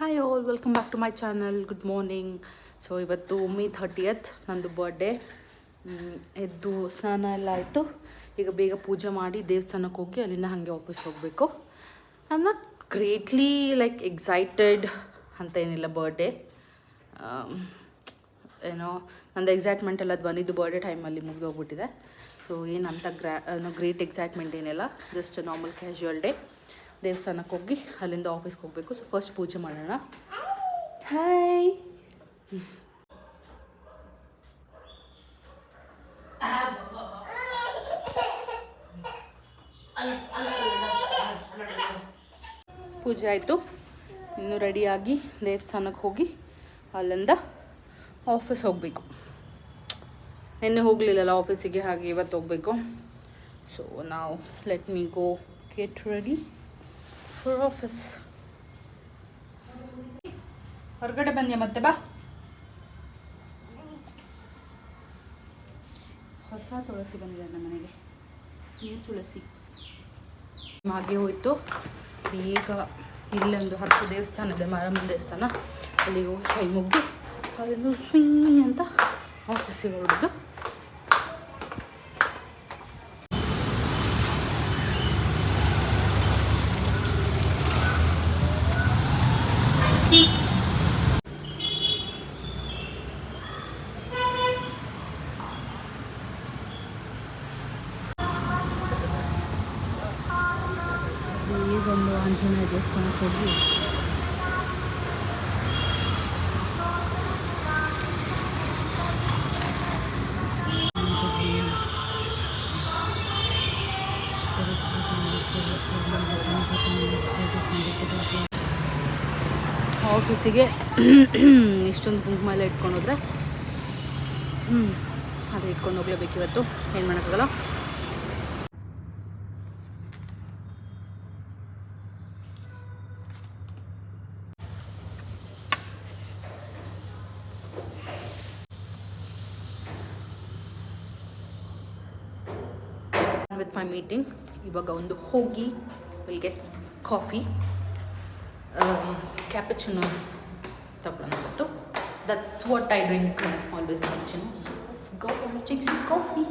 Hi all, welcome back to my channel. Good morning. So ಇವತ್ತು May 30th ನಂದು birthday. ಎದ್ದು ಸ್ನಾನ ಎಲ್ಲ ಆಯಿತು. ಈಗ ಬೇಗ ಪೂಜೆ ಮಾಡಿ ದೇವಸ್ಥಾನಕ್ಕೆ ಹೋಗಿ ಅಲ್ಲಿಂದ ಹಾಗೆ ವಾಪಸ್ ಹೋಗಬೇಕು. I am not greatly like excited ಅಂತ ಏನಿಲ್ಲ. ಬರ್ಡೇ ಏನೋ ನಂದು ಎಕ್ಸೈಟ್ಮೆಂಟ್ ಎಲ್ಲ ಧ್ವನಿದು ಬರ್ಡೇ ಟೈಮಲ್ಲಿ ಮುಗಿದೋಗ್ಬಿಟ್ಟಿದೆ. ಸೊ ಏನಂತ ಗ್ರೇಟ್ ಎಕ್ಸೈಟ್ಮೆಂಟ್ ಏನಿಲ್ಲ, ಜಸ್ಟ್ ನಾರ್ಮಲ್ ಕ್ಯಾಶುವಲ್ ಡೇ. ದೇವಸ್ಥಾನಕ್ಕೆ ಹೋಗಿ ಅಲ್ಲಿಂದ ಆಫೀಸ್ಗೆ ಹೋಗಬೇಕು. ಸೊ ಫಸ್ಟ್ ಪೂಜೆ ಮಾಡೋಣ. ಹಾಯ್. ಪೂಜೆ ಆಯಿತು. ಇನ್ನು ರೆಡಿಯಾಗಿ ದೇವಸ್ಥಾನಕ್ಕೆ ಹೋಗಿ ಅಲ್ಲಿಂದ ಆಫೀಸ್ ಹೋಗಬೇಕು. ನಿನ್ನೆ ಹೋಗಲಿಲ್ಲಲ್ಲ ಆಫೀಸಿಗೆ, ಹಾಗೆ ಇವತ್ತು ಹೋಗಬೇಕು. ಸೊ ನಾವು let me go get ready for office. ಹೊರಗಡೆ ಬಂದ್ಯಾ ಮತ್ತೆ? ಬಾ. ಹೊಸ ತುಳಸಿ ಬಂದಿದೆ ನಮ್ಮ ಮನೆಗೆ. ಈ ತುಳಸಿ ಹಾಗೆ ಹೋಯಿತು. ಈಗ ಇಲ್ಲೊಂದು 10 ದೇವಸ್ಥಾನ ಇದೆ, ಮಾರಮ್ಮನ ದೇವಸ್ಥಾನ. ಅಲ್ಲಿಗೆ ಹೋಗಿ ಕೈ ಮುಗ್ದು ಅಲ್ಲಿಂದ ಸ್ವೀ ಅಂತ ಆಫೀಸಿಗೆ ಹೊರಡ್ದು. ಈಗೊಂದು ಆಂಜನೇಯ ದೇವಸ್ಥಾನಕ್ಕೆ ಹೋಗಿ ಆಫೀಸಿಗೆ ಇಷ್ಟೊಂದು ಕುಂಕುಮ ಎಲ್ಲ ಇಟ್ಕೊಂಡು ಹೋದರೆ ಅದು ಇಟ್ಕೊಂಡು ಹೋಗ್ಲೇಬೇಕು ಇವತ್ತು. ಏನು ಮಾಡೋಕ್ಕಾಗಲ್ಲ. ವಿತ್ ಮೈ ಮೀಟಿಂಗ್ ಇವಾಗ ಒಂದು ಹೋಗಿ ವಿಲ್ ಗೆಟ್ ಕಾಫಿ, ಕ್ಯಾಪುಚಿನೋ ತಗೊಳ್ಳೋಣ ಇವತ್ತು. That's what I drink always, cappuccino. So let's go and take some coffee.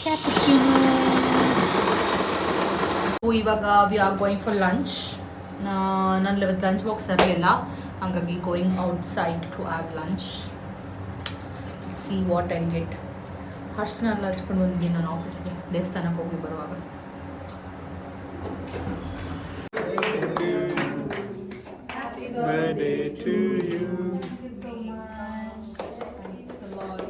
Cappuccino. ಇವಾಗ we are going for lunch. ನನ್ನ ಇವತ್ತು ಲಂಚ್ ಬಾಕ್ಸ್ ಇರಲಿಲ್ಲ, ಹಾಗಾಗಿ going outside to have lunch. See what I get. ಅಷ್ಟನ್ನ ಎಲ್ಲ ಹಚ್ಕೊಂಡು ಬಂದಿದ್ದೀನಿ ನಾನು ಆಫೀಸ್ಗೆ ದೇವಸ್ಥಾನಕ್ಕೆ ಹೋಗಿ ಬರುವಾಗ. Birthday to you. Thank you so much. Thanks a lot.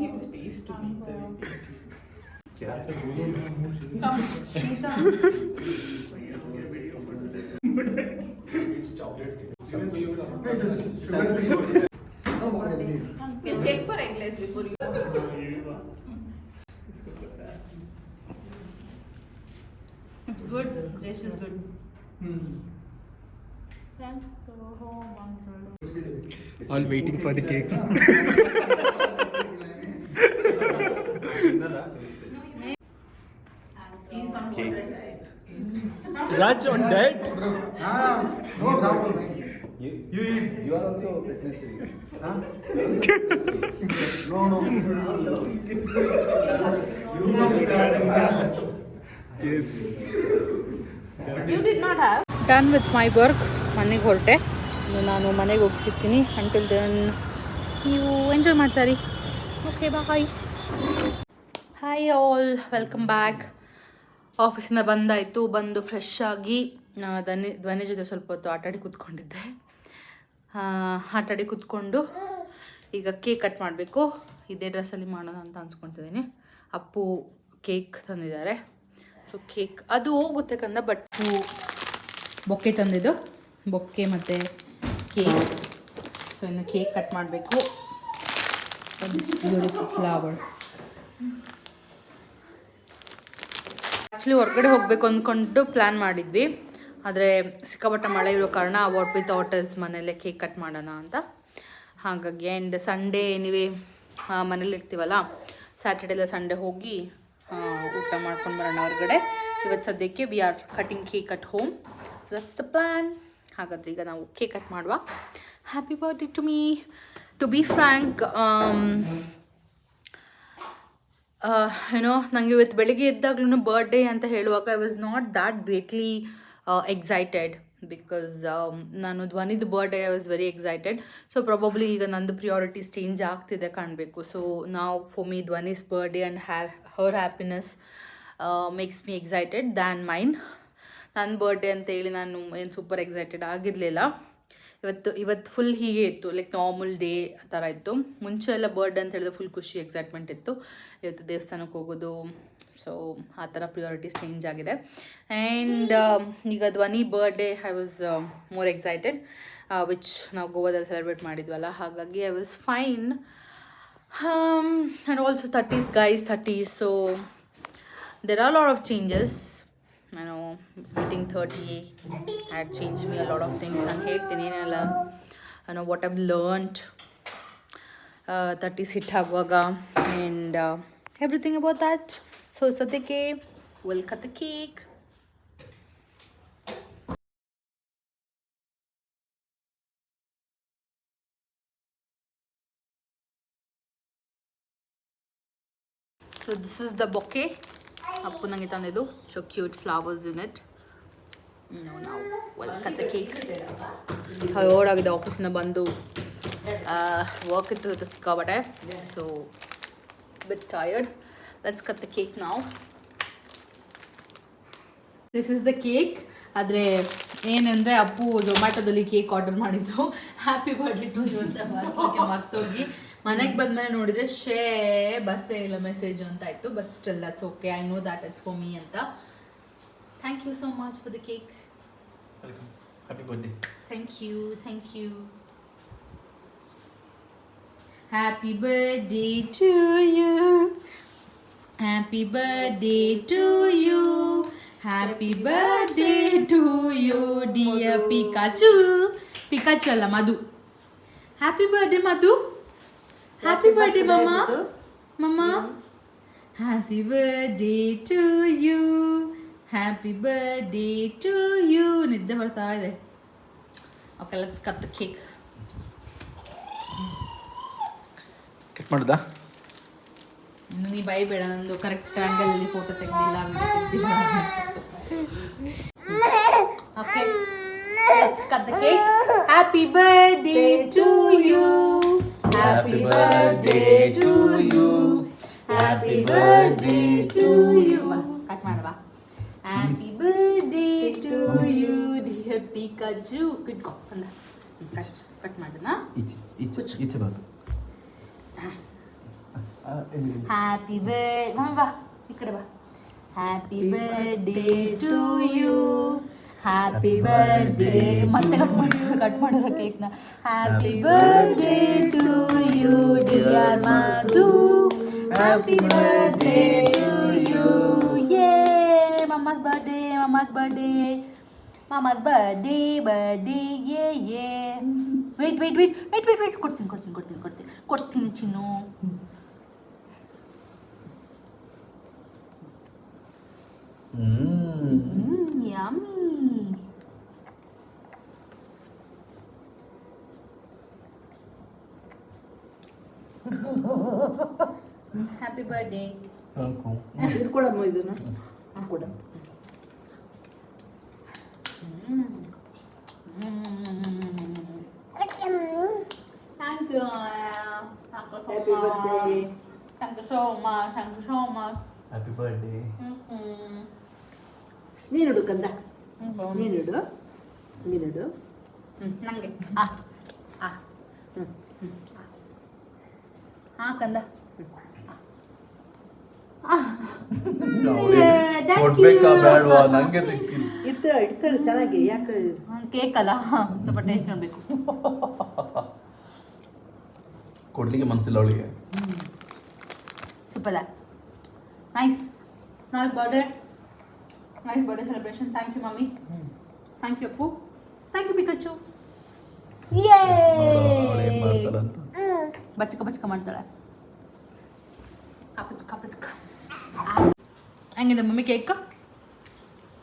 Give space to me. Come, Nita. You check for English before you. It's good. This is good. All waiting for the cakes. Cake. Raj on diet? You eat. You are also fitness freak. Huh? No. Yes. You did not have. Done with my work. ಮನೆಗೆ ಹೊರಟೆ. ನಾನು ಮನೆಗೆ ಹೋಗಿ ಸಿಗ್ತೀನಿ. Until then ನೀವು enjoy ಮಾಡ್ತಾರಿ. Okay, bye. Hi all, welcome back. ಆಫೀಸಿಂದ ಬಂದಾಯಿತು. ಬಂದು ಫ್ರೆಶ್ ಆಗಿ ಧ್ವನಿ ಜೊತೆ ಸ್ವಲ್ಪ ಹೊತ್ತು ಆಟಾಡಿ ಕೂತ್ಕೊಂಡಿದ್ದೆ. ಆಟಾಡಿ ಕೂತ್ಕೊಂಡು ಈಗ ಕೇಕ್ ಕಟ್ ಮಾಡಬೇಕು. ಇದೇ ಡ್ರೆಸ್ಸಲ್ಲಿ ಮಾಡೋಣ ಅಂತ ಅನ್ಸ್ಕೊತಿದ್ದೀನಿ. ಅಪ್ಪು ಕೇಕ್ ತಂದಿದ್ದಾರೆ. ಸೊ ಕೇಕ್ ಅದು ಹೋಗುತ್ತೆ ಕಂದ, ಬಟ್ ಬೊಕ್ಕೆ ತಂದಿದ್ದು, ಬೊಕ್ಕೆ ಮತ್ತು ಕೇಕ್. ಸೊ ಇನ್ನು ಕೇಕ್ ಕಟ್ ಮಾಡಬೇಕು. This beautiful flower. ಆ್ಯಕ್ಚುಲಿ ಹೊರಗಡೆ ಹೋಗಬೇಕು ಅಂದ್ಕೊಂಡು ಪ್ಲ್ಯಾನ್ ಮಾಡಿದ್ವಿ. ಆದರೆ ಸಿಕ್ಕಾಪಟ್ಟೆ ಮಳೆ ಇರೋ ಕಾರಣ ವಾಟ್ ವಿ ಥಾಟ್ ಇಸ್ ಮನೇಲೆ ಕೇಕ್ ಕಟ್ ಮಾಡೋಣ ಅಂತ. ಹಾಗಾಗಿ ಆ್ಯಂಡ್ ಸಂಡೇ ಎನಿವೇ ಮನೇಲಿ ಇರ್ತೀವಲ್ಲ, ಸ್ಯಾಟರ್ಡೇ ಸಂಡೇ ಹೋಗಿ ಊಟ ಮಾಡ್ಕೊಂಡು ಬರೋಣ ಹೊರಗಡೆ. ಇವತ್ತು ಸದ್ಯಕ್ಕೆ we are cutting cake at home. That's the plan. ಹಾಗಾದರೆ ಈಗ ನಾವು ಕೇಕ್ ಕಟ್ ಮಾಡುವ. Happy birthday to me. To be frank, ಏನೋ ನನಗೆ ಇವತ್ತು ಬೆಳಿಗ್ಗೆ ಎದ್ದಾಗ್ಲೂ ಬರ್ಡೇ ಅಂತ ಹೇಳುವಾಗ I was not that greatly excited because ನಾನು ಧ್ವನಿದು birthday I was very excited. So probably ಈಗ ನಂದು ಪ್ರಿಯಾರಿಟೀಸ್ ಚೇಂಜ್ ಆಗ್ತಿದೆ ಕಾಣಬೇಕು. ಸೊ ನಾವು for me Dhwani's birthday and her happiness makes me excited than main. ನನ್ನ ಬರ್ಡೇ ಅಂತೇಳಿ ನಾನು ಏನು ಸೂಪರ್ ಎಕ್ಸೈಟೆಡ್ ಆಗಿರಲಿಲ್ಲ. ಇವತ್ತು ಫುಲ್ ಹೀಗೆ ಇತ್ತು, ಲೈಕ್ ನಾರ್ಮಲ್ ಡೇ ಆ ಥರ ಇತ್ತು. ಮುಂಚೆ ಎಲ್ಲ ಬರ್ಡೇ ಅಂತ ಹೇಳಿದ್ರೆ ಫುಲ್ ಖುಷಿ ಎಕ್ಸೈಟ್ಮೆಂಟ್ ಇತ್ತು. ಇವತ್ತು ದೇವಸ್ಥಾನಕ್ಕೆ ಹೋಗೋದು, ಸೊ ಆ ಥರ ಪ್ರಿಯಾರಿಟೀಸ್ ಚೇಂಜ್ ಆಗಿದೆ. ಆ್ಯಂಡ್ ಈಗ ಧ್ವನಿ birthday I was more excited, which ನಾವು ಗೋವಾದಲ್ಲಿ ಸೆಲೆಬ್ರೇಟ್ ಮಾಡಿದ್ವಲ್ಲ, ಹಾಗಾಗಿ I was fine. And also 30s guys, 30s, so there are a lot of changes. I know hitting 30 had changed me a lot of things. ನಾನು ಹೇಳ್ತೀನಿ ಏನೆಲ್ಲ what I've learned 30s hit ಆಗುವಾಗ and everything about that. So ಸದ್ಯಕ್ಕೆ we'll cut the cake. So this is the bouquet. Appu ನನಗೆ ತಂದಿದ್ದು. So cute flowers in it. ನಾವು we'll cut the cake. ಟಯರ್ಡಾಗಿದೆ ಆಫೀಸಿಂದ ಬಂದು, ವರ್ಕ್ ಇತ್ತು ಸಿಕ್ಕಾಬಟ್ಟೆ. So bit tired. Let's cut the cake ನಾವು. This is the cake. ಆದರೆ ಏನಂದರೆ ಅಪ್ಪು ಝೊಮ್ಯಾಟೊದಲ್ಲಿ ಕೇಕ್ ಆರ್ಡರ್ ಮಾಡಿದ್ದು ಹ್ಯಾಪಿ ಬರ್ಡೇ ಟು ಯು ಅಂತ ಬರ್ಸೋಕ್ಕೆ ಮರ್ತೋಗಿ ಮನೆಗೆ ಬಂದಮೇಲೆ ನೋಡಿದರೆ ಬಸ್ಸೇ ಇಲ್ಲ ಮೆಸೇಜು ಅಂತ ಆಯಿತು. But still that's okay, I know that it's for me ಅಂತ. Thank you so much for the cake. Welcome. Happy birthday. Thank you, thank you. Happy birthday to you, happy birthday to you, happy birthday to you dear Pikachu. Pikachu ಅಲ್ಲ, Madhu. Happy birthday Madhu. Happy birthday mumma. Mumma happy birthday to you, happy birthday to you. ನಿದ್ದೆ ಬರ್ತಾ ಇದೆ. Okay, let's cut the cake. Cut ಮಾಡುದಾ? ಇನ್ನು ನೀ ಬೈಬೇಡ, ನಂದು correct ಆ್ಯಂಗಲಲ್ಲಿ ಫೋಟೋ ತೆಗೆದಿಲ್ಲ. Okay, let's cut the cake. Happy birthday to you, happy birthday to you, happy birthday to you. Cut ಮಾಡುವ. Happy birthday to you dear Pikachu. ಕಿಟ್ಕೋ ಅಂದ. ಕಟ್ ಮಾಡೋಣ. ಈಚೆ ಬಾ. ಹ್ಯಾಪಿ ಬರ್ಡೇ ಮಮ್ಮಿ ಬಾ, ಈ ಕಡೆ ಬಾ. Happy birthday to you, happy birthday. ಮತ್ತೆ ಕಟ್ ಮಾಡಿರೋ ಕೇಕ್ನ. Happy birthday to you dear Madhu, happy birthday to you. Yay mumma's birthday, mumma's birthday, mumma's birthday, birthday yay yay. Wait wait wait wait wait wait ಕೊಡ್ತೀನಿ ಕೊಡ್ತೀನಿ ಕೊಡ್ತೀನಿ ಕೊಡ್ತೀನಿ ಕೊಡ್ತೀನಿ ಚಿನ್ನು. Yummy. Happy birthday. ಇದು ಕೊಡಮ್ಮ, ಇದನ್ನ ಕೊಡ. Thank you. Happy birthday. Thank you so much, thank you so much. Happy birthday. ನೀನಿಡು ಕಂದ, ನೀನಿಡು, ನೀನಿಡು. ನನಗೆ ಹಾಂ ಕಂದ. ಕೊಡ್ಬೇಕಾ ಬೇಡವಾ? ನಂಗೆ ಇಡ್ತಾಳೆ ಚೆನ್ನಾಗಿ. ಯಾಕೆ ಕೇಕ್ ಅಲ್ಲ, ಸ್ವಲ್ಪ ಟೇಸ್ಟ್ ನೋಡಬೇಕು. ಕೊಡ್ಲಿಕ್ಕೆ ಮನಸ್ಸಿಲ್ಲ ಅವಳಿಗೆ. Super, nice. Nice birthday, nice birthday celebration. Thank you mummy. Thank you Appu. Thank you Pikachu. ಅವಳು ಏನ್ ಮಾಡ್ತಾಳಂತ. ಬಚ್ಚಕ ಬಚ್ಚಕ ಮಾಡ್ತಾಳೆ. ಪಚಕ ಪಚಕ. ಹೆಂಗಿದೆ ಮಮ್ಮಿ ಕೇಕ್?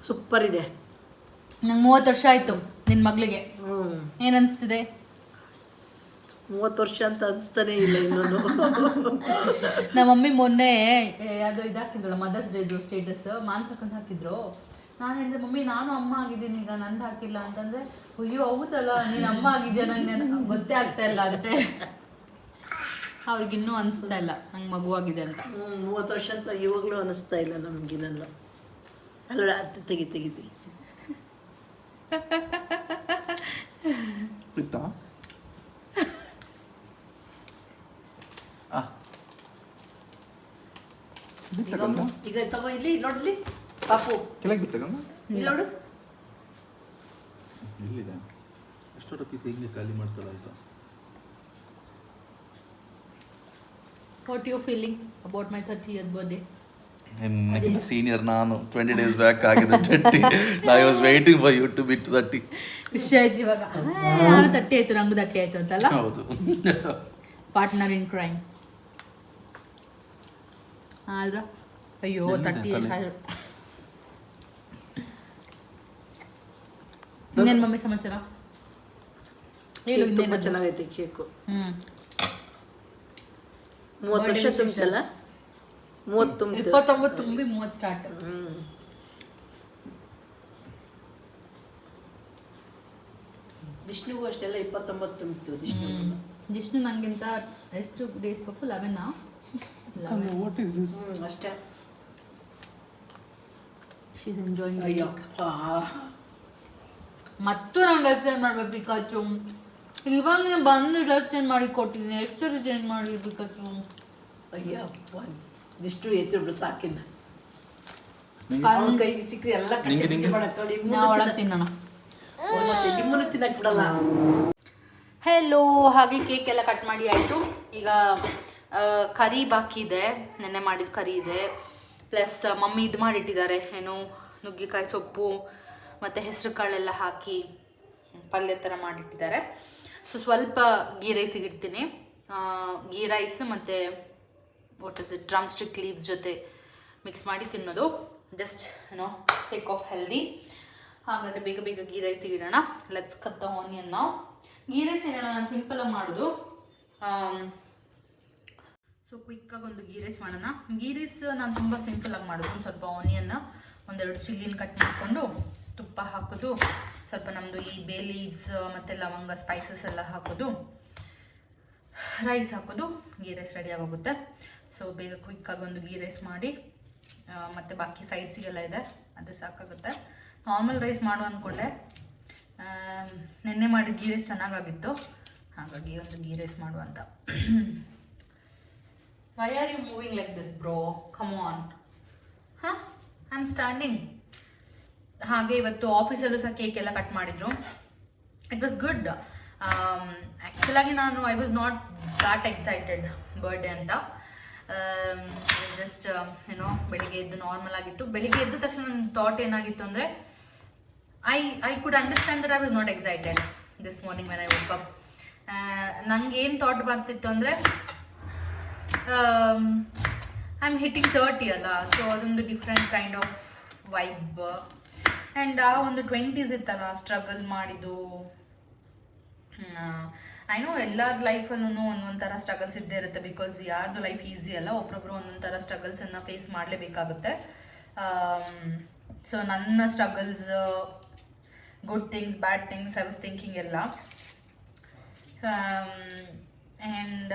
ಸೂಪರ್ ಇದೆ. ನಂಗೆ 30 ವರ್ಷ ಆಯಿತು ನಿನ್ನ ಮಗಳಿಗೆ. ಏನು ಅನಿಸ್ತಿದೆ? 30 ವರ್ಷ ಅಂತ ಅನಿಸ್ತಾನೆ ಇಲ್ಲ ಇನ್ನೊಂದು. ನಮ್ಮ ಮಮ್ಮಿ ಮೊನ್ನೆ ಅದು ಇದಾಕಿದ್ರಲ್ಲ ಮದರ್ಸ್ ಡೇದು ಸ್ಟೇಟಸ್ ಮಾನ್ಸಕ್ಕಂತ ಹಾಕಿದ್ರು. ನಾನು ಹೇಳಿದೆ ಮಮ್ಮಿ ನಾನು ಅಮ್ಮ ಆಗಿದ್ದೀನಿ ಈಗ ನಂದು ಹಾಕಿಲ್ಲ ಅಂತಂದರೆ, ಅಯ್ಯೋ ಹೌದಲ್ಲ ನೀನು ಅಮ್ಮ ಆಗಿದ್ಯಾ ನಂಗೆ ಗೊತ್ತೇ ಆಗ್ತಾ ಇಲ್ಲ ಅಂತೆ. ಅವ್ರಿಗಿನ್ನೂ ಅನಿಸ್ತಾ ಇಲ್ಲ ನಂಗೆ ಮಗುವಾಗಿದೆ ಅಂತ. 30 ವರ್ಷ ಅಂತ ಇವಾಗಲೂ ಅನಿಸ್ತಾ ಇಲ್ಲ ನಮಗಿನಲ್ಲ. ಅಲ್ಲ ತೆಗಿ ತೆಗಿ ತೆಗಿ. ಪ್ರೀತಾ ಈಗ ತಗೋ ಇಲ್ಲಿ ನೋಡ್ಲಿ ಪಾಪು ಕೆಳಗೆ ಬಿತ್ತಗಮ್ಮ ಇಲ್ಲಿ ನೋಡು. ಇಲ್ಲಿದೆ ಎಷ್ಟೋ ಪೀಸ್ ಹಿಂಗೆ ಖಾಲಿ ಮಾಡ್ತಾಳಂತ. What you feeling about my 30th birthday? ನಿನಗಿಂತ ಸೀನಿಯರ್ ನಾನು. 20 days ಬ್ಯಾಕ್ ಆಗಿದೆ 30. I was waiting for you to beat 30. ಖುಷಿ ಆಯ್ತು ಇವಾಗ. ನಾನು 30 ಆಯ್ತು ನಂಗೂ 30 ಆಯ್ತು ಅಂತಲ್ಲ. ಹೌದು. ಪಾರ್ಟ್ನರ್ ಇನ್ ಕ್ರೈಮ್ ಆದ್ರ. ಅಯ್ಯೋ 30 ಇನ್ನೇನು ಮಮ್ಮಿ ಸಮಾಚಾರ ಹೇಳು. ತುಂಬ ಇನ್ನೇನು? ಚೆನ್ನಾಗೈತೆ ಕೇಕು. 30 Birthday ವರ್ಷ ತುಂಬಿತಲ್ಲ. 30 ತುಂಬಿತು. 29 ತುಂಬಿ 30 ಸ್ಟಾರ್ಟ್. ವಿಷ್ಣುಗೂ ಅಷ್ಟೆಲ್ಲ 29 ತುಂಬಿತು. ಜಿಷ್ಣು ನಂಗಿಂತ ಎಷ್ಟು days Pappu? 11 what is this? ಅಷ್ಟೇ. She is enjoying. ಅಯ್ಯಪ್ಪ ಮತ್ತು ನಾನು ಡ್ರೆಸ್ ಚೇಂಜ್ ಮಾಡ್ಬೇಕು ಪಿಕಾಚು. ಇವಾಗ ನೀನು ಬಂದು ಡ್ರೆಸ್ ಚೇಂಜ್ ಮಾಡಿ ಕೊಟ್ಟಿದ್ದೀನಿ. ಎಷ್ಟು ಸರಿ ಚೇಂಜ್ ಮಾಡಿ ಪಿಕಾಚು? ಅಯ್ಯಪ್ಪ ಇಷ್ಟು ಎತ್ತಿಬಿಡು ಸಾಕಿಂದ. ಕಣ್- ಅವಳ ಕೈಗೆ ಸಿಕ್ಕರೆ ಎಲ್ಲ ನಿಂಗೆ. ನಾ ಒಳಗೆ ತಿನ್ನೋಣ. ನಿಮ್ಮನ್ನು ತಿನ್ನಕ್ ಬಿಡಲ್ಲ. ಹೆಲೋ. ಹಾಗೆ ಕೇಕ್ ಎಲ್ಲ ಕಟ್ ಮಾಡಿ ಆಯಿತು. ಈಗ ಕರಿ ಬಾಕಿ ಇದೆ, ನೆನ್ನೆ ಮಾಡಿದ ಕರಿ ಇದೆ. ಪ್ಲಸ್ ಮಮ್ಮಿ ಇದು ಮಾಡಿಟ್ಟಿದ್ದಾರೆ, ಏನು ನುಗ್ಗೆಕಾಯಿ ಸೊಪ್ಪು ಮತ್ತು ಹೆಸರು ಕಾಳೆಲ್ಲ ಹಾಕಿ ಪಲ್ಯ ಥರ ಮಾಡಿಟ್ಟಿದ್ದಾರೆ. ಸೊ ಸ್ವಲ್ಪ ಗೀ ರೈಸಿಗೆ ಇಡ್ತೀನಿ. ಗೀ ರೈಸ್ ಮತ್ತು what is it drum stick leaves ಜೊತೆ ಮಿಕ್ಸ್ ಮಾಡಿ ತಿನ್ನೋದು. ಜಸ್ಟ್ ಏನೋ ಸೇಕ್ ಆಫ್ ಹೆಲ್ದಿ. ಹಾಗಾದರೆ ಬೇಗ ಬೇಗ ಗೀ ರೈಸಿಗೆ ಇಡೋಣ. ಲೆಟ್ಸ್ ಕಟ್ ದ ಆನಿಯನ್ ನಾವು. ಗೀ ರೈಸ್ ಏನೋ ನಾನು ಸಿಂಪಲಾಗಿ ಮಾಡೋದು. ಸೊ ಕ್ವಿಕ್ಕಾಗಿ ಒಂದು ಗೀ ರೈಸ್ ಮಾಡೋಣ. ಗೀ ರೈಸ್ ನಾನು ತುಂಬ ಸಿಂಪಲಾಗಿ ಮಾಡೋದು. ಸ್ವಲ್ಪ ಆನಿಯನ್ನ, ಒಂದೆರಡು ಚಿಲ್ಲಿನ ಕಟ್ ಮಾಡಿಕೊಂಡು ತುಪ್ಪ ಹಾಕೋದು, ಸ್ವಲ್ಪ ನಮ್ಮದು ಈ ಬೇ ಲೀವ್ಸ್ ಮತ್ತು ಲವಂಗ ಸ್ಪೈಸಸ್ ಎಲ್ಲ ಹಾಕೋದು, ರೈಸ್ ಹಾಕೋದು, ಗೀ ರೈಸ್ ರೆಡಿ ಆಗೋಗುತ್ತೆ. ಸೊ ಬೇಗ ಕ್ವಿಕ್ಕಾಗಿ ಒಂದು ಗೀ ರೈಸ್ ಮಾಡಿ ಮತ್ತು ಬಾಕಿ ಸೈಡ್ಸಿಗೆಲ್ಲ ಇದೆ, ಅದು ಸಾಕಾಗುತ್ತೆ. ನಾರ್ಮಲ್ ರೈಸ್ ಮಾಡು ಅಂದ್ಕೊಂಡೆ, ನೆನ್ನೆ ಮಾಡಿದ ಗೀ ರೈಸ್ ಚೆನ್ನಾಗಾಗಿತ್ತು, ಹಾಗಾಗಿ ಒಂದು ಗೀ ರೈಸ್ ಮಾಡುವಂತ. Why are you moving like this, bro? Come on. Huh? I'm standing. ಹಾಗೆ ಇವತ್ತು ಆಫೀಸಲ್ಲೂ ಸಹ ಕೇಕ್ ಎಲ್ಲ ಕಟ್ ಮಾಡಿದ್ರು. It was good. ಆ್ಯಕ್ಚುಲಾಗಿ I was not that excited birthday ಅಂತ. ಜಸ್ಟ್ ಏನೋ ಬೆಳಿಗ್ಗೆ ಎದ್ದು ನಾರ್ಮಲ್ ಆಗಿತ್ತು. ಬೆಳಿಗ್ಗೆ ಎದ್ದ ತಕ್ಷಣ ನನ್ನ ಥಾಟ್ ಏನಾಗಿತ್ತು ಅಂದರೆ, I could understand that I was not excited this morning when I woke up. ನಂಗೆ ಏನು ಥಾಟ್ ಬರ್ತಿತ್ತು ಅಂದರೆ, ಐ ಆಮ್ ಹಿಟ್ಟಿಂಗ್ 30 ಅಲ್ಲ, ಸೊ ಅದೊಂದು different kind of vibe. And ಆ ಒಂದು 20s ಇತ್ತಲ್ಲ, ಸ್ಟ್ರಗಲ್ ಮಾಡಿದ್ದು. ಐ ನೋ ಎಲ್ಲರ ಲೈಫಲ್ಲೂ ಒಂದೊಂಥರ ಸ್ಟ್ರಗಲ್ಸ್ ಇದ್ದೇ ಇರುತ್ತೆ, ಬಿಕಾಸ್ ಯಾರ್ದು ಲೈಫ್ ಈಸಿ ಅಲ್ಲ, ಒಬ್ಬೊಬ್ರು ಒಂದೊಂದು ಥರ ಸ್ಟ್ರಗಲ್ಸನ್ನು ಫೇಸ್ ಮಾಡಲೇಬೇಕಾಗುತ್ತೆ. ಸೊ ನನ್ನ struggles, good things, bad things, I was thinking ಎಲ್ಲ. ಆ್ಯಂಡ್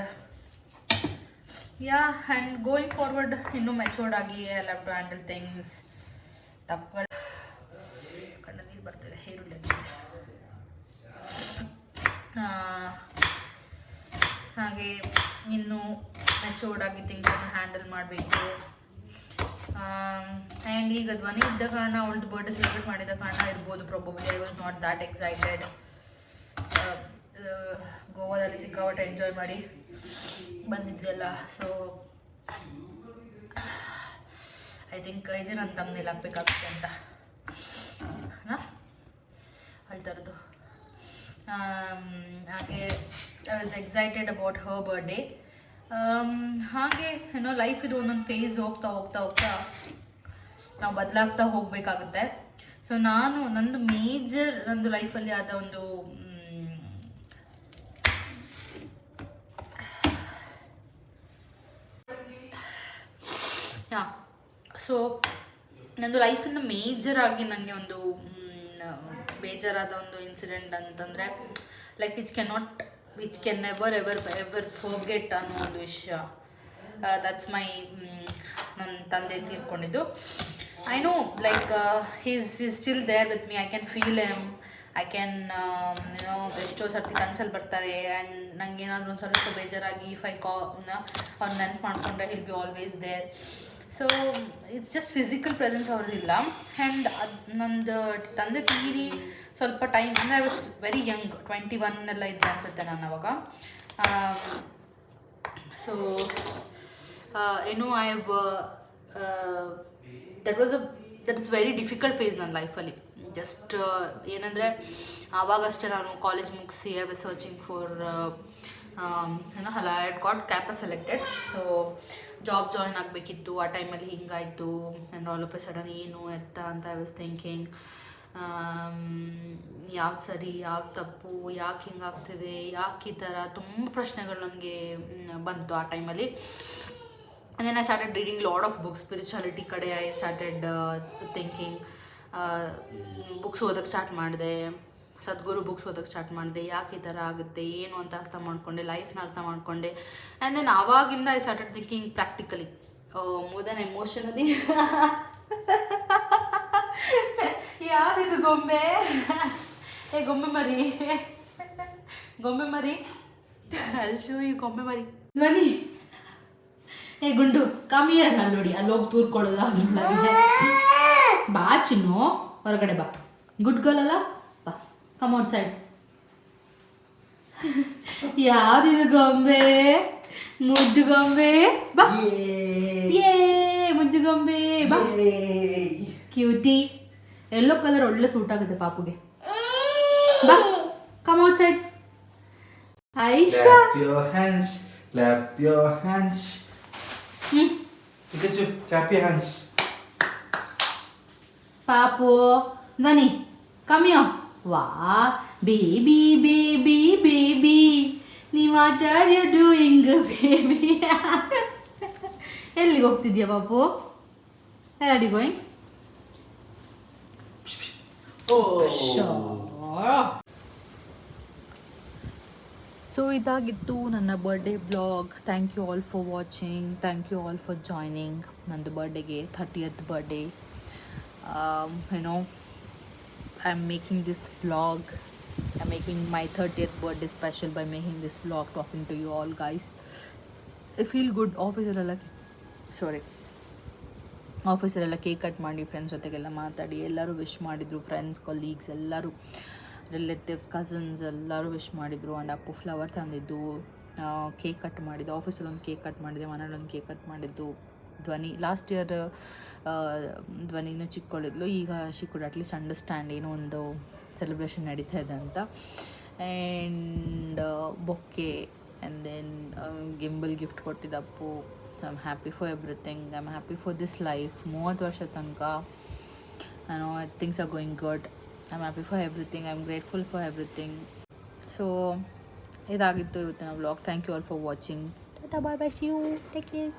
ಆ್ಯಂಡ್ ಗೋಯಿಂಗ್ ಫಾರ್ವರ್ಡ್ ಇನ್ನೂ ಮೆಚೂರ್ಡ್ ಆಗಿ I have to handle things. ತಪ್ಪುಗಳು, ಕಣ್ಣ ನೀರು ಬರ್ತಿದೆ, ಈರುಳ್ಳಿ ಹಚ್ಚಿದೆ. ಹಾಗೆ ಇನ್ನು ಮೆಚೂರ್ಡ್ ಆಗಿ ಥಿಂಗ್ಸನ್ನು ಹ್ಯಾಂಡಲ್ ಮಾಡಬೇಕು. ಆ್ಯಂಡ್ ಈಗ ಧ್ವನಿ ಇದ್ದ ಕಾರಣ, ಅವಳದು ಬರ್ಡೇ ಸೆಲೆಬ್ರೇಟ್ ಮಾಡಿದ ಕಾರಣ ಇರ್ಬೋದು probably I was not that excited. ಗೋವಾದಲ್ಲಿ ಸಿಕ್ಕಾಪಟ್ಟೆ ಎಂಜಾಯ್ ಮಾಡಿ ಬಂದಿದ್ವಿ ಅಲ್ಲ, ಸೊ ಐ ಥಿಂಕ್ ಇದೇ ನನ್ನ ತಮ್ಮನೇಲಿ ಹಾಕ್ಬೇಕಾಗುತ್ತೆ ಅಂತ. ಹೇಳ್ತಾರದು. ಹಾಗೆ I was excited about her birthday. ಹಾಗೆ ಏನೋ ಲೈಫ್ ಇದು ಒಂದೊಂದು ಫೇಸ್ ಹೋಗ್ತಾ ಹೋಗ್ತಾ ಹೋಗ್ತಾ ನಾವು ಬದಲಾಗ್ತಾ ಹೋಗಬೇಕಾಗುತ್ತೆ. ಸೊ ನಂದು ಮೇಜರ್ ನಂದು ಲೈಫಲ್ಲಿ ಆದ ಒಂದು ಸೊ ನಂದು ಲೈಫಿಂದ ಮೇಜರ್ ಆಗಿ ನನಗೆ ಒಂದು ಬೇಜಾರಾದ ಒಂದು ಇನ್ಸಿಡೆಂಟ್ ಅಂತಂದರೆ like which can never ever forget ಅನ್ನೋ ಒಂದು ವಿಷಯ. ದಟ್ಸ್ ಮೈ ನನ್ನ ತಂದೆ ತೀರ್ಕೊಂಡಿದ್ದು. I know like is still there with me. I can feel them. I can ಏನೋ ಎಷ್ಟೋ ಸರ್ತಿ ಕನ್ಸಲ್ಲಿ ಬರ್ತಾರೆ. ಆ್ಯಂಡ್ ನಂಗೆ ಏನಾದರೂ ಒಂದು ಸ್ವಲ್ಪ ಬೇಜಾರಾಗಿ ಇಫ್ ಐ ಅವ್ರು ನೆನ್ಪು ಮಾಡಿಕೊಂಡ್ರೆ he'll be always there. So it's just physical presence ಅವ್ರದ್ದಿಲ್ಲ. ಆ್ಯಂಡ್ ನಮ್ಮದು ತಂದೆ ತೀರಿ ಸ್ವಲ್ಪ ಟೈಮ್ ಅಂದರೆ ಐ ವಾಸ್ ವೆರಿ ಯಂಗ್, 21 ಎಲ್ಲ ಇದ್ದೆ ಅನಿಸುತ್ತೆ ನಾನು ಅವಾಗ. ಸೊ ಏನೋ that is very difficult face ನನ್ನ ಲೈಫಲ್ಲಿ. ಜಸ್ಟ್ ಏನಂದರೆ ಆವಾಗಷ್ಟೇ ನಾನು ಕಾಲೇಜ್ ಮುಗಿಸಿ ಐ ವಾಸ್ ಸರ್ಚಿಂಗ್ ಫಾರ್ ಏನೋ I had got campus selected. So job join ಆಗಬೇಕಿತ್ತು. ಆ ಟೈಮಲ್ಲಿ ಹಿಂಗಾಯಿತು. And all of a sudden ಏನು ಎತ್ತ ಅಂತ ಐ ವಾಸ್ ಥಿಂಕಿಂಗ್ ಯಾವ್ದು ಸರಿ ಯಾವ್ದು ತಪ್ಪು, ಯಾಕೆ ಹಿಂಗಾಗ್ತಿದೆ, ಯಾಕೆ ಈ ಥರ ತುಂಬ ಪ್ರಶ್ನೆಗಳು ನನಗೆ ಬಂತು ಆ ಟೈಮಲ್ಲಿ. And then I started reading a lot of books, spirituality ಕಡೆ I started thinking. ಬುಕ್ಸ್ ಓದೋಕ್ಕೆ ಸ್ಟಾರ್ಟ್ ಮಾಡಿದೆ, ಸದ್ಗುರು ಬುಕ್ಸ್ ಓದೋಕ್ಕೆ ಸ್ಟಾರ್ಟ್ ಮಾಡಿದೆ. ಯಾಕೆ ಈ ಥರ ಆಗುತ್ತೆ ಏನು ಅಂತ ಅರ್ಥ ಮಾಡಿಕೊಂಡೆ, ಲೈಫ್ನ ಅರ್ಥ ಮಾಡಿಕೊಂಡೆ. ಆ್ಯಂಡ್ ದೆನ್ ಆವಾಗಿಂದ I started thinking practically more than emotionally. ಯಾವ್ದಿದು ಗೊಂಬೆ? ಗೊಂಬೆ ಮರಿ, ಗೊಂಬೆ ಮರಿ ಅಲ್ಶೋ ಈ ಗೊಂಬೆ ಮರಿ ಧ್ವನಿ. ಗುಂಡು ಕಮ್ಮಿಯರ್ ಅಲ್ಲಿ ನೋಡಿ, ಅಲ್ಲಿ ಹೋಗಿ ತೂರ್ಕೊಳ್ಳೋದು. ಅದ್ರೊಳಗೆ ಬಾ ಚಿನ್ನು, ಹೊರಗಡೆ ಬಾ. ಗುಡ್ ಗರ್ಲ್ ಅಲ್ಲ, ಬಾ ಕಮ್ ಔಟ್ ಸೈಡ್. ಯಾವ್ದಿದು ಗೊಂಬೆ? ಮುದ್ದು ಗೊಂಬೆ ಬಾ. ಏ ಮುದ್ದು ಗೊಂಬೆ ಬಾ. ಕ್ಯೂಟಿ, ಎಲ್ಲೋ ಕಲರ್ ಒಳ್ಳೆ ಸೂಟ್ ಆಗುತ್ತೆ ಪಾಪುಗೆ. ಬಾ come out side. Aisha Clap your hands, clap your hands. Pikachu, clap your hands. ಪಾಪು ಧ್ವನಿ ಕಮ್ಮಿಯೋ. ವಾ ಬೇಬಿ ಬೇಬಿ ಬೇಬಿ ನೀವು ಆಚಾರ್ಯ ಡೂಯಿಂಗ್ ಬೇಬಿ. ಎಲ್ಲಿಗೆ ಹೋಗ್ತಿದ್ಯಾ ಪಾಪು? Ready going. ಸೊ ಇದಾಗಿತ್ತು ನನ್ನ birthday blog. Thank you all for watching, thank you all for joining. ನಂದು ಬರ್ಡೇಗೆ 30th birthday. I am making this blog. I am making my 30th birthday special by making this blog, talking to you all guys. I feel good. ಆಫೀಸಲ್ಲೆಲ್ಲ cake cut ಮಾಡಿ friends ಜೊತೆಗೆಲ್ಲ ಮಾತಾಡಿ ಎಲ್ಲರೂ wish ಮಾಡಿದರು. Friends, colleagues ಎಲ್ಲರೂ, relatives, cousins ಎಲ್ಲರೂ wish ಮಾಡಿದರು. And Appu flower ತಂದಿದ್ದು, ಕೇಕ್ ಕಟ್ ಮಾಡಿದ್ದು. ಆಫೀಸಲ್ಲಿ ಒಂದು ಕೇಕ್ ಕಟ್ ಮಾಡಿದೆ, ಮನೇಲಿ ಒಂದು ಕೇಕ್ ಕಟ್ ಮಾಡಿದ್ದು. ಧ್ವನಿ ಲಾಸ್ಟ್ ಇಯರ್ ಧ್ವನಿನೂ ಚಿಕ್ಕವಳಿದ್ಲು. ಈಗ ಶಿ ಕುಡ್ ಅಟ್ಲೀಸ್ಟ್ ಅಂಡರ್ಸ್ಟ್ಯಾಂಡ್ ಏನೋ ಒಂದು ಸೆಲೆಬ್ರೇಷನ್ ನಡೀತಾ ಇದೆ ಅಂತ. And bouquet and then gimbal gift ಕೊಟ್ಟಿದ್ದ Appu. So I am happy for everything. I am happy for this life. 30 ವರ್ಷ ತನಕ things are going good. I am happy for everything. I am grateful for everything. So ಇದಾಗಿತ್ತು ಇವತ್ತಿನ vlog. Thank you all for watching. Tata bye bye, see you, take care.